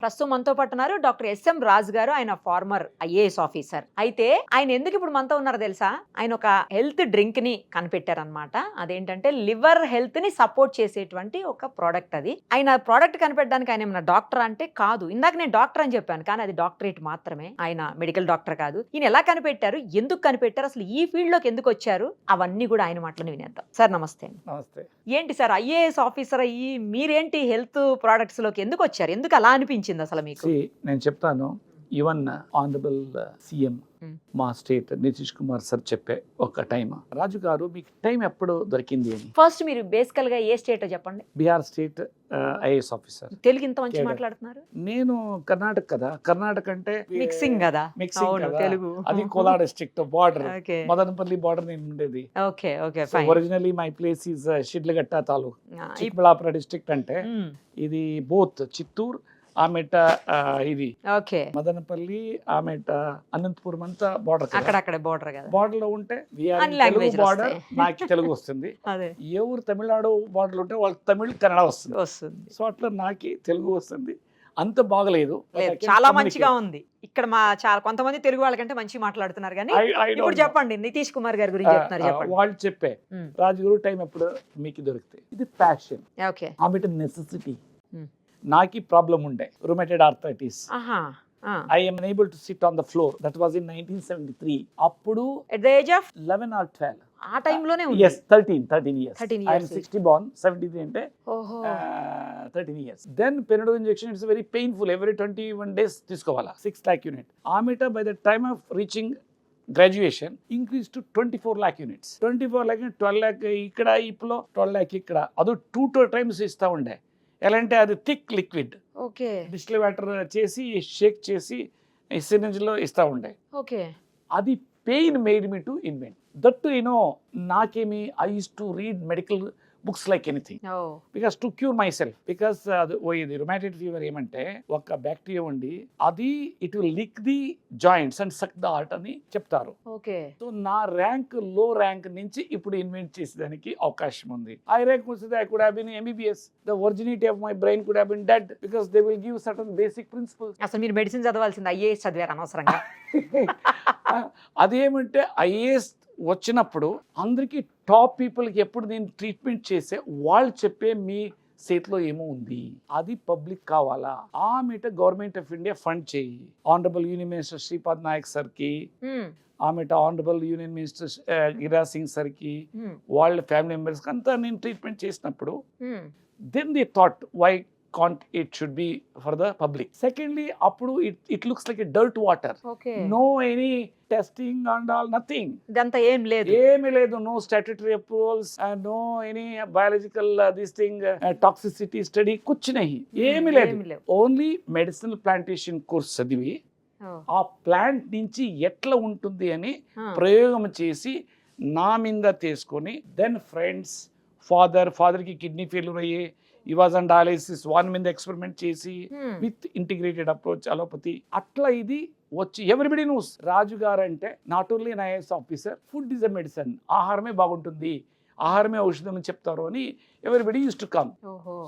ప్రస్తుతం మనతో పాటు ఉన్నారు డాక్టర్ ఎస్ఎం రాజు గారు. ఆయన ఫార్మర్ ఐఏఎస్ ఆఫీసర్. అయితే ఆయన ఎందుకు ఇప్పుడు మనతో ఉన్నారో తెలుసా? ఆయన ఒక హెల్త్ డ్రింక్ ని కనిపెట్టారనమాట. అదేంటంటే లివర్ హెల్త్ ని సపోర్ట్ చేసేటువంటి ఒక ప్రోడక్ట్ అది. ఆయన ప్రోడక్ట్ కనిపెట్టడానికి ఆయన ఏమన్నా డాక్టర్ అంటే కాదు. ఇందాక నేను డాక్టర్ అని చెప్పాను, కానీ అది డాక్టరేట్ మాత్రమే. ఆయన మెడికల్ డాక్టర్ కాదు. ఈయన ఎలా కనిపెట్టారు, ఎందుకు కనిపెట్టారు, అసలు ఈ ఫీల్డ్ లోకి ఎందుకు వచ్చారు, అవన్నీ కూడా ఆయన మాటలను వినేద్దాం. సార్ నమస్తే. నమస్తే. ఏంటి సార్ ఐఏఎస్ ఆఫీసర్ అయ్యి మీరేంటి హెల్త్ ప్రోడక్ట్స్ లోకి ఎందుకు వచ్చారు? ఎందుకు అలా అనిపించింది అసలు మీకు? నేను చెప్తాను. ఈవెన్ ఆనరబుల్ సీఎం మా స్టేట్ నితీష్ కుమార్ సార్ చెప్పే ఒక టైం, రాజు గారు మీకు టైం ఎప్పుడు దొరికింది అని. ఫస్ట్ మీరు బేసికల్ గా ఏ స్టేట్ చెప్పండి? Bihar state IAS officer. Telugu ఇంత మంచి మాట్లాడుతున్నారు. నేను కర్ణాటక కదా, కర్ణాటక అంటే మిక్సింగ్ కదా, మిక్సింగ్ కదా. తెలుగు. అది Kolar district border, okay Madanapalle border నేను ఉండేది. Okay okay originally my place is Sidlaghatta taluk, Chikkaballapur district. అంటే ఇది బోత్ చిత్తూరు ఆమెట, ఇది ఓకే మదనపల్లి ఆమెట అనంతపురం అంతా బార్డర్, అక్కడక్కడ బార్డర్ కదా. బార్డర్ లో ఉంటే బార్డర్ నాకు తెలుగు వస్తుంది. అదే ఎవరు తమిళనాడు బార్డర్ ఉంటే వాళ్ళకి తమిళ్ కన్నడ వస్తుంది. సో అట్లా నాకు తెలుగు వస్తుంది. అంత బాగలేదు, చాలా మంచిగా ఉంది. ఇక్కడ మా చాలా కొంతమంది తెలుగు వాళ్ళకంటే మంచి మాట్లాడుతున్నారు. కానీ ఇప్పుడు చెప్పండి, నితీష్ కుమార్ గారి గురించి చెప్తున్నారు, చెప్పండి. వాళ్ళు చెప్పే రాజుగారు టైం ఎప్పుడు మీకు దొరికితే ఇది ప్యాషన్, ఓకే ఆమెట నెసెసిటీ. నాకు ప్రాబ్లం ఉండే rheumatoid arthritis. I am unable to sit on the floor. That was in 1973. అప్పుడు at the age of 11 or 12. ఆ టైం లోనే ఉంది. Yes, 13 years. 13 I years. am 60 born, 73 అంటే 13 years. Then Panadol injection, it's very painful. Every 21 days తీసుకోవాలా. 6 lakh unit. ఆమెట by the time of reaching graduation increased to 24 lakh units. 24 lakh, 12 lakh ఇక్కడ ఇప్పుడు 12 lakh ఇక్కడ. అది 2 times ఇస్తా ఉండే. ఎలా అంటే అది thick liquid, okay, distil water చేసి షేక్ చేసి సిరింజ్ లో ఇస్తా ఉండే. ఓకే, అది pain made me to invent that. నాకేమి I use to read medical books like anything because to cure myself. Because ఇది రుమాటైడ్ ఫీవర్ ఏమంటే ఒక బ్యాక్టీరియా ఉండి అది it will lick the joints and suck the heart అని చెప్తారు. Okay, so నా rank లో ర్యాంక్ నుంచి ఇప్పుడు ఇన్వెంట్ చేసేదానికి అవకాశం ఉంది. ఐ ర్యాంక్ వస్తే I could have been MBBS. The originality of my brain could have been dead because they will give certain basic principles. అసలు మీరు మెడిసిన్ చదవాల్సింది, ఐఏఎస్ చదివారు అనవసరంగా. అదేమంటే ఐఏఎస్ వచ్చినప్పుడు అందరికి టాప్ పీపుల్కి ఎప్పుడు నేను ట్రీట్మెంట్ చేసే వాళ్ళు చెప్పే మీ చేతిలో ఏమో ఉంది, అది పబ్లిక్ కావాలా. ఆమెట గవర్నమెంట్ ఆఫ్ ఇండియా ఫండ్ చేయి. Honourable union minister Shripad Naik sir కి, ఆమెట honourable union minister Giriraj Singh sir కి, వాళ్ళ ఫ్యామిలీ మెంబర్స్ కి అంతా నేను ట్రీట్మెంట్ చేసినప్పుడు then they thought why can't it should be for the public. Secondly, appudu it looks like a dirt water. Okay, no any testing and all, nothing. Idantha em ledu, no statutory approvals and no any biological this thing toxicity study kuch nahi, emi ledu. Only medicinal plantation course chadivi ఆ plant నుంచి ఎట్లా ఉంటుంది అని ప్రయోగం చేసి నా మీద తీసుకొని దెన్ ఫ్రెండ్స్ ఫాదర్కి కిడ్నీ ఫెయిల్యూర్ అయ్యి ఈ వాజ్ అండ్ డయాలిసిస్ వాన్ మీద ఎక్స్పెరిమెంట్ చేసి విత్ ఇంటిగ్రేటెడ్ అప్రోచ్ అలోపతి అట్లా ఇది వచ్చి ఎవ్రీబడి నోస్ రాజు గారు అంటే not only an IAS officer, food is a medicine. ఆహారమే బాగుంటుంది, ఆహారమే ఔషధం అని చెప్తారు అని everybody use to come.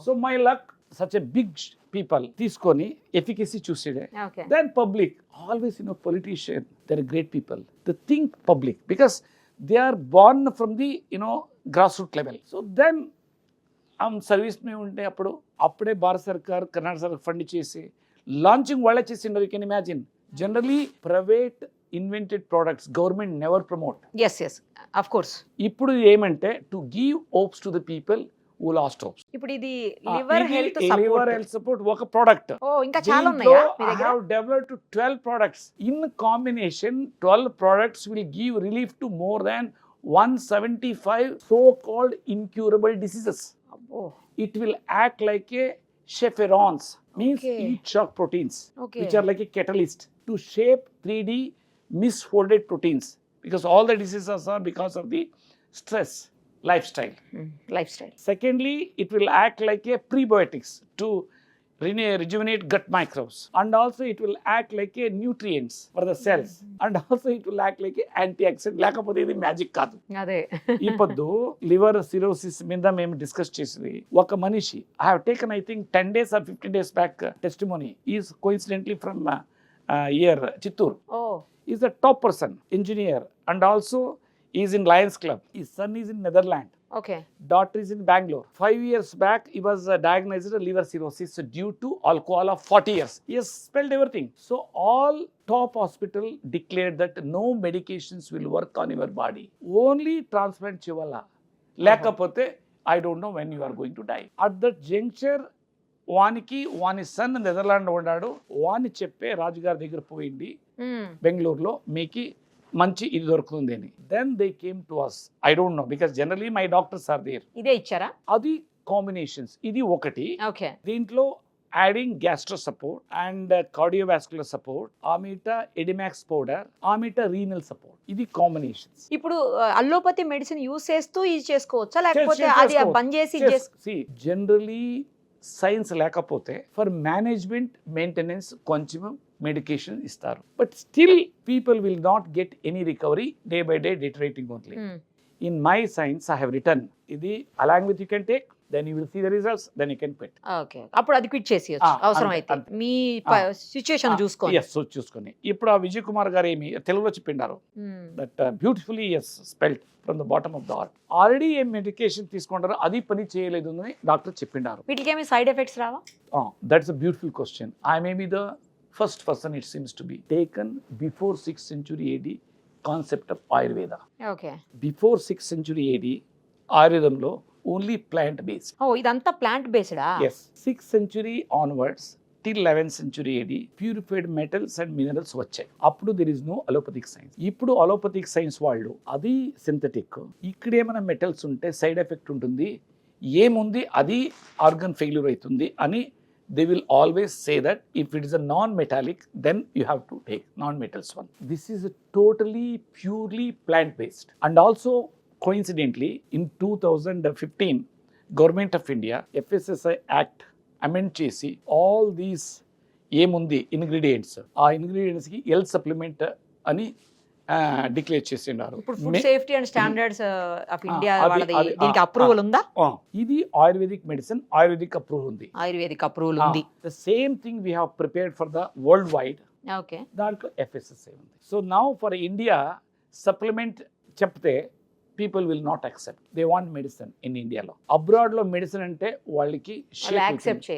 So my luck such a big people తీసుకొని efficacy చూసేదే. Then public always politician they are great people, they think public because they are born from the grass root level. So then service మేము ఉంటే అప్పుడే భారత సర్కార్ కర్ణాటక సర్కార్ fund చేసి launching వాళ్ళే చేసిండ్రు. You can imagine. Generally private invented products government never promote. yes yes of course. ఇప్పుడు ఏమంటే to give hopes to the people who lost hopes. ఇప్పుడు ఇది లివర్ హెల్త్ సపోర్ట్ ఒక ప్రొడక్ట్. ఇంకా చాలా ఉన్నాయా మీ దగ్గర? I have developed 12 products. In combination 12 products will give relief to more than 175 so-called incurable diseases. It will act like a chaperones, means heat shock proteins, which are like a catalyst to shape 3D misfolded proteins, because all the diseases are because of the stress lifestyle. Lifestyle. Secondly, it will act like a prebiotics to rejuvenate gut microbes, and also it will act like a nutrients for the cells, and also it will act like a antioxidant. లేకపోతే ఇది magic కాదు. అదే ఈ పొద్దు liver cirrhosis మీద మేము discuss చేసింది ఒక మనిషి. I have taken I think 10 days or 15 days back testimony. He is coincidentally from here Chittoor. Oh He's a top person, engineer, and also he is in Lions Club. His son is in Netherlands. Okay Daughter is in Bangalore. 5 years back, he was diagnosed with liver cirrhosis due to alcohol of 40 years. He has spelled everything. So all top hospital declared that no medications will work on your body. Only transplant chivala. లేకపోతే I don't know when you are going to die. At that juncture, వాని sun Netherland ఉన్నాడు. వాని చెప్పే రాజుగారి దగ్గర పోయింది బెంగళూరులో, మీకు మంచి ఇది దొరుకుతుంది అని. Then they came to us. I don't know because generally my doctors are there. ఇదే ఇచ్చారా? అది కాంబినేషన్స్. ఇది ఒకటి. ఓకే దీంట్లో adding gastro support and cardiovascular support, ఆమిటా ఎడిమాక్స్ పౌడర్, ఆమిటా రీనల్ సపోర్ట్. ఇది కాంబినేషన్స్. ఇప్పుడు అల్లోపతి మెడిసిన్ యూస్ చేస్తూ ఇది చేసుకోవచ్చా, లేకపోతే అది బంద్ చేసి జనరలీ సైన్స్ లేకపోతే ఫర్ మేనేజ్మెంట్ మెయింటెనెన్స్ కొంచెం మెడికేషన్ ఇస్తారు. But still people will not get any recovery, day by day deteriorating only. In my science I have return ఇది along with you can take, then you will see the results, then you can quit. Okay, అప్పుడు అది quit చేసేయచ్చు అవసరం అయితే మీ situation చూసుకొని. yes, so చూసుకొని. ఇప్పుడు ఆ విజయ్ కుమార్ గారు ఏమి తెలుగులో చెప్పిండారు that beautifully as spelled from the bottom of the heart. Already ఏం మెడికేషన్ తీసుకుంటారో అది పని చేయలేదు అని డాక్టర్ చెప్పిండారు. వీటికి ఏమి సైడ్ ఎఫెక్ట్స్ రావా? That's a beautiful question. I may be the first person it seems to be taken before 6th century AD concept of Ayurveda. Okay, before 6th century AD ఆయుర్వేదంలో ఓన్లీ ప్లాంట్ బేస్డ్. ఓ ఇదంతా plant బేస్డా? yes, 6th century onwards till 11th century AD purified metals and minerals వచ్చాయి. అప్పుడు there is no allopathic science. ఇప్పుడు allopathic science వాళ్ళు అది synthetic, ఇక్కడ ఏమైనా మెటల్స్ ఉంటే సైడ్ ఎఫెక్ట్ ఉంటుంది, ఏముంది అది ఆర్గన్ ఫెయిల్యూర్ అవుతుంది అని they will always say that if it is a non-metallic, then you have to take non-metals one. This is a totally purely plant based. And also coincidentally in 2015 Government of India FSSAI Act amend చేసి all these ఏముంది ingredients, ఆ ingredients కి ఎల్ supplement అని declare చేసినారు. ఇప్పుడు food safety and standards of India వాళ్ళది దీనికి అప్రూవల్ ఉందా? ఇది ఆయుర్వేదిక్ మెడిసిన్, ఆయుర్వేదిక్ అప్రూవల్ ఉంది. ఆయుర్వేదిక్ అప్రూవల్ ఉంది. The same thing we have prepared for the world wide. Okay, దాంట్లో FSSAI ఉంది. So now for India supplement చెప్తే people will not accept. They want medicine in ఇండియాలో. అబ్రాడ్ లో మెడిసిన్ అంటే వాళ్ళకి యాక్సెప్ట్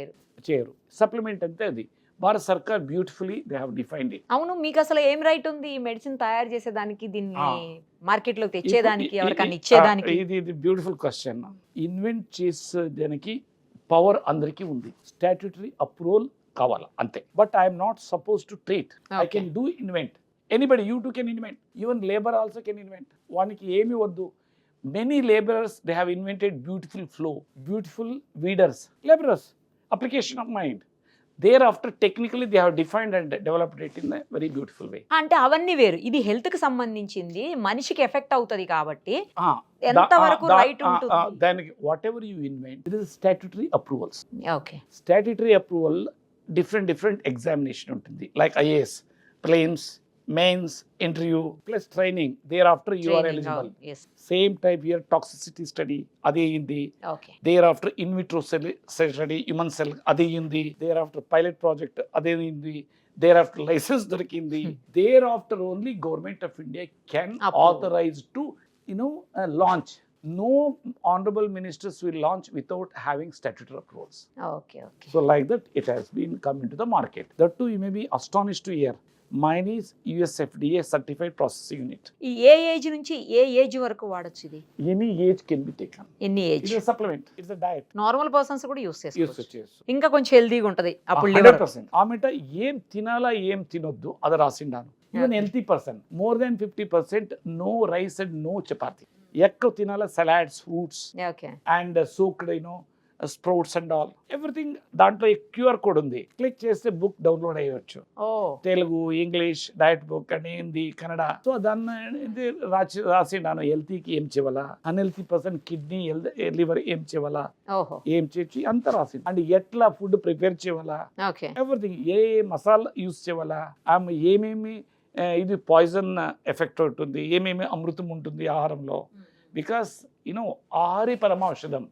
చేయరు. సప్లిమెంట్ అంటే అది భారత సర్కార్ beautifully they have defined it. అవును, మీకు అసలు ఏం రైట్ ఉంది ఈ మెడిసిన్ తయారు చేసేదానికి, దీన్ని మార్కెట్ లోకి తెచ్చేదానికి, ఎవరికన్నా ఇచ్చేదానికి? ఇది బ్యూటిఫుల్ క్వశ్చన్. ఇన్వెంట్ చేసేదానికి పవర్ అందరికీ ఉంది, స్టాట్యూటరీ అప్రూవల్ కావాలా అంతే. But I'm not suppose to treat. I can do invent. Anybody, you two can invent. Even labour also can invent. వానికి ఏమి వద్దు. Many labourers they have invented beautiful flow, beautiful weeders, labourers, application of mind. Thereafter technically they have defined and developed it in a very beautiful way. అంటే అవన్నీ వేరు, ఇది health కి సంబంధించింది, మనిషికి ఎఫెక్ట్ అవుతది కాబట్టి ఎంత వరకు రైట్ ఉంటుంది? దానికి whatever you invent it is statutory approvals. Okay, statutory approval different examination ఉంటుంది. Like IAS, prelims, mains, interview plus training. thereafter you are eligible. Same type here toxicity study అదే అయింది. thereafter in vitro study, human cell అదే అయింది. thereafter pilot project అదే అయింది. thereafter licence దొరికింది. thereafter only Government of India can authorize to launch. No honorable ministers will launch without having statutory approvals. Okay. So like that it has been come into the market. That too you may be astonished to hear. Mine is US FDA certified processing unit. ఈ ఏ age నుంచి ఏ age వరకు వాడొచ్చు ఇది? Any age can be taken. ఎన్ని age? It's a supplement. It's a diet. Normal persons కూడా use చేసుకోవచ్చు. Yes. ఇంకా కొంచెం హెల్తీగా ఉంటది అప్పుడు లివర్. 100%. ఆమెట ఏం తినాలా ఏం తినొద్దు అది రాసిండాను. Even healthy person, more than 50% no rice and no chapati. ఎక్కువ తినాలా salads, fruits. Okay. And soaked sprouts and all everything. దాంట్లో QR కోడ్ ఉంది, క్లిక్ చేస్తే బుక్ డౌన్లోడ్ అయ్యవచ్చు. ఓ Telugu, English, diet book and Hindi, Kannada. So దాన్ని రాసిండాను. హెల్తీకి ఏం చేయాలా, అన్హెల్తీ పర్సన్ కిడ్నీ, లివర్ ఏం చేయాలా, ఓహో ఏం చేసి అంత రాసింది. అండ్ ఎట్లా ఫుడ్ ప్రిపేర్ చేయాలా, ఓకే ఎవ్రీథింగ్, ఏ మసాలా యూస్ చేయాలా, ఆమె ఏమేమి ఇది పాయిజన్ ఎఫెక్ట్ ఉంటుంది, ఏమేమి అమృతం ఉంటుంది ఆహారంలో. బికాస్ ఆహారే పరమౌషధం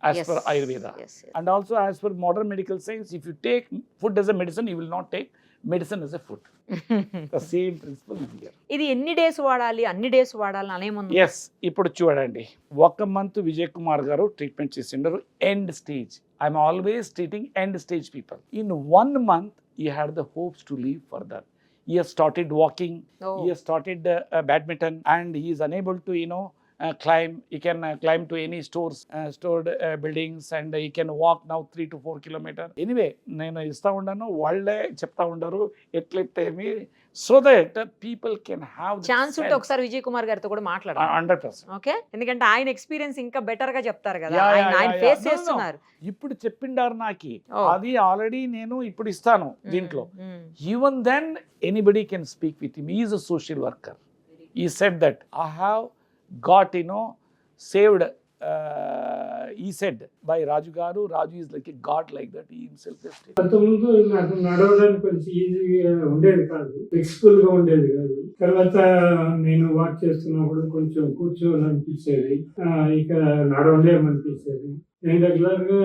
as per Ayurveda. Yes. And also as per modern medical science, if you take food as a medicine, you will not take medicine as a food. The same principle is here. ఇది ఎన్ని days వాడాలి, అన్ని days వాడాలి అనేముంది? Yes, ఇప్పుడు చూడండి, 1 month Vijay Kumar garu treatment చేసిండారు, end stage. I'm always treating end stage people. In 1 month he had the hopes to live further. He has started walking, he has started badminton, and he is unable to climb. He can climb to any stored buildings, and he can walk now 3 to 4 kilometers. Anyway, నేను ఇస్తా ఉన్నాను, వాళ్ళే చెప్తా ఉండరు ఎట్లయితేమి, so that people can have chance ఉంటే ఒకసారి విజయ్ కుమార్ గారితో కూడా మాట్లాడాలి. 100%. ఓకే, ఎందుకంటే ఆయన ఎక్స్పీరియన్స్ ఇంకా బెటర్ గా చెప్తారు కదా, Yeah, yeah, ఆయన yeah, face yeah. No, no. చేస్తున్నారు. ఇప్పుడు చెప్పిండారు నాకి, Oh. అది ఆల్రెడీ నేను ఇప్పుడు ఇస్తాను దీంట్లో. Even then anybody can speak with him. He is a social worker. He said that I have got saved, he said, by Raju Garu. Raju is like a god like that. He himself is అంతకుముందు నాకు నడవడానికి కొంచెం ఈజీగా ఉండేది కాదు, flexible గా ఉండేది కాదు. తర్వాత నేను వాక్ చేస్తున్నప్పుడు కొంచెం కూర్చోవాలనిపించేది, ఇక నడవలేమనిపించేది. నేను రెగ్యులర్ గా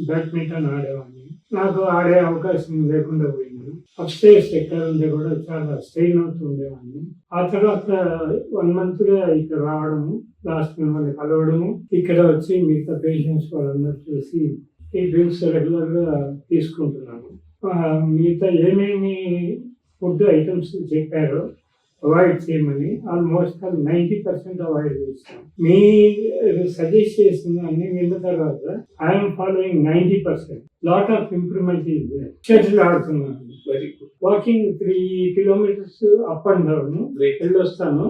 బ్యాడ్మింటన్ ఆడేవాడిని. నాకు ఆడే అవకాశం లేకుండా పోయింది. అప్స్టేర్స్ ఎక్కాలంటే కూడా చాలా స్ట్రెయిన్ అవుతూ ఉండేవాడిని. ఆ తర్వాత 1 month గా ఇక్కడ రావడము, లాస్ట్ మిమ్మల్ని కలవడము, ఇక్కడ వచ్చి మిగతా పేషెంట్స్ వాళ్ళందరూ చూసి ఈ డ్రింక్స్ రెగ్యులర్ గా తీసుకుంటున్నాను. మిగతా ఏమేమి ఫుడ్ ఐటమ్స్ చెప్పారో అవాయిడ్ చేయమని ఆల్మోస్ట్ 90% అవాయిడ్ చేస్తాం. మీరు సజెస్ట్ చేసిన అన్ని విన్న తర్వాత I'm following 90%. Lot of improvement is there. Shuttle ఆడుతున్నాను, walking 3 kilometers up and down వెళ్ళొస్తాను.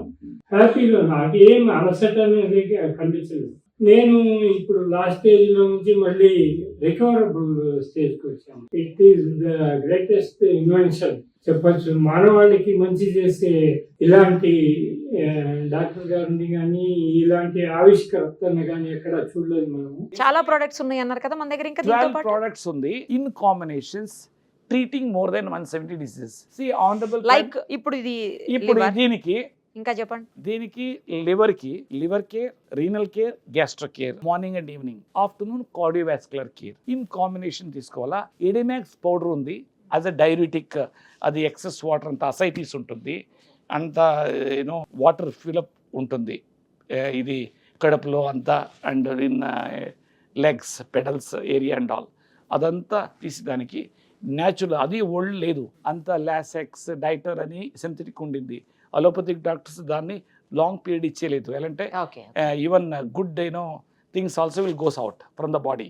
హ్యాపీగా, నాకు ఏం అలసట అనేది కనిపించలేదు. నేను ఇప్పుడు లాస్ట్ స్టేజ్ లో నుంచి మళ్ళీ రికవరబుల్ స్టేజ్ కి వచ్చాను. It is the greatest invention చెప్పచ్చు. మానవాళికి మంచి చేసే ఇలాంటి డాక్టర్ గారిని కానీ, ఇలాంటి ఆవిష్కర్తను కానీ ఎక్కడ చూడలేదు మనము. చాలా ప్రొడక్ట్స్ ఉన్నాయి అన్నారు కదా మన దగ్గర, ఇంకా 12 products ఉంది in combinations, treating more than 170 diseases. See, honorable like ఇప్పుడు ఇది ఇప్పుడు liver. దీనికి ఇంకా చెప్పండి. దీనికి liver care, renal care, gastro care, morning and evening. Afternoon cardiovascular care. In combination తీసుకోవాలా. ఎడిమాక్స్ పౌడర్ ఉంది యాజ్ అ డైయూరిటిక్. అది ఎక్సెస్ వాటర్ అంతా అసైటిస్ ఉంటుంది, అంత వాటర్ ఫిలప్ ఉంటుంది ఇది కడుపులో అంతా, and in legs, pedals area and all. అదంతా తీసి దానికి న్యాచురల్, అది ఓల్డ్ లేదు, అంత లాసెక్స్ డైటర్ అని సింథటిక్ ఉండింది. అలోపతిక్ డాక్టర్స్ దాన్ని లాంగ్ పీరియడ్ ఇచ్చేయలేదు. ఎలాంటే even good things also will goes out from the body.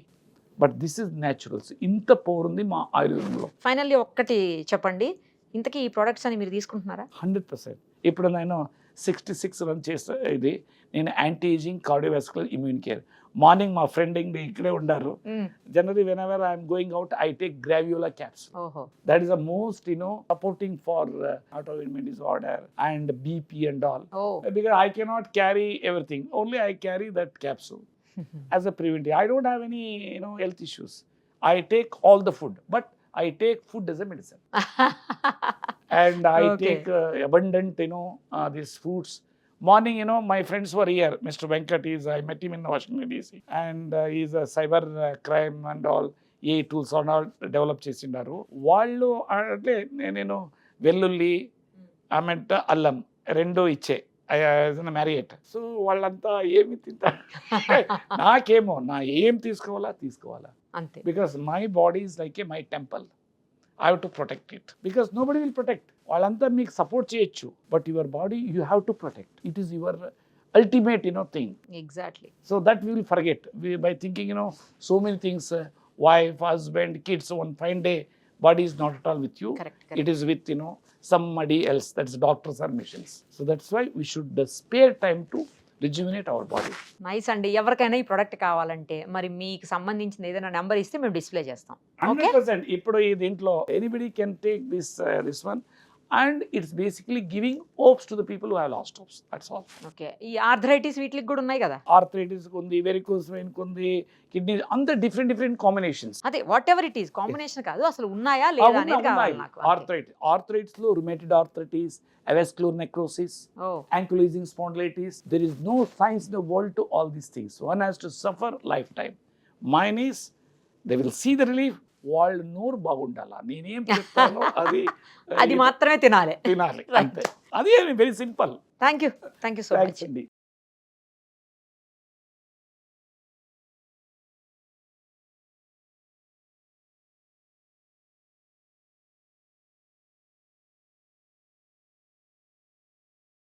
But this is naturals. ఇంత పవర్ ఉంది మా ఆయుర్వేదంలో. ఫైనల్లీ ఒక్కటి చెప్పండి, ఇంతకీ ఈ ప్రొడక్ట్స్ అని మీరు తీసుకుంటున్నారా? 100%. ఇప్పుడు నేను 66 రన్ చేస్తా. ఇది నేను anti ageing, cardiovascular, immune care. Morning మా ఫ్రెండ్ ఇక్కడే ఉండారు. Generally whenever I'm going out I take graviola caps. That is the most supporting for autoimmune disorder and BP and all. Because I cannot carry everything, only I carry that capsule as a preventive. I don't have any health issues. I take all the food, but I take food as a medicine. And I take abundant these fruits. Morning, my friends were here. Mr. Venkat I met him in Washington DC, and he's a cyber crime and all ఏ tools develop చేసిండారు వాళ్ళు. అంటే నేను వెల్లుల్లి, ఆమెంట, అల్లం 2 ఇచ్చే మ్యారియేట్. So వాళ్ళంతా ఏమి తింటారు, నాకేమో ఏం తీసుకోవాలా అంతే. Because my body is like my temple. I have to protect it because nobody will protect. వాళ్ళంతా మీకు సపోర్ట్ చేయొచ్చు, but your body you have to protect. It is your ultimate thing. Exactly. So that we will forget by thinking so many things, wife, husband, kids. One fine day body is not at all with you. Correct. It is with somebody else. That's doctors or machines. So that's why we should spare time to rejuvenate our body. Nice అండి. ఎవరికైనా ఈ product కావాలంటే మరి మీకు సంబంధించిన ఏదైనా number ఇస్తే మేము డిస్ప్లే చేస్తాం. ఓకే 100%. ఇప్పుడు ఈ దీంట్లో anybody can take this one and it's basically giving hopes to the people who have lost hopes. That's all. Okay. ఈ ఆర్థరైటిస్ వీటికి కూడా ఉన్నాయి కదా. ఆర్థరైటిస్ ఉంది, వెరికోస్ వెయిన్ ఉంది, కిడ్నీ, అంత డిఫరెంట్ కాంబినేషన్స్. అదే whatever it is combination కాదు, అసలు ఉన్నాయా లేదా అనేది కావాలి నాకు. ఆర్థరైటిస్ లో రుమేటెడ్ ఆర్థరైటిస్, avascular necrosis, ఓ ankylosing spondylitis. There is no science in the world to all these things. One has to suffer lifetime. Mine is, they will see the relief. వాళ్ళు నోరు బాగుండాలా, నేనేం చెప్తానో అది మాత్రమే తినాలి. తినాలి అంతే. అది very simple. Thank you so much. అండి.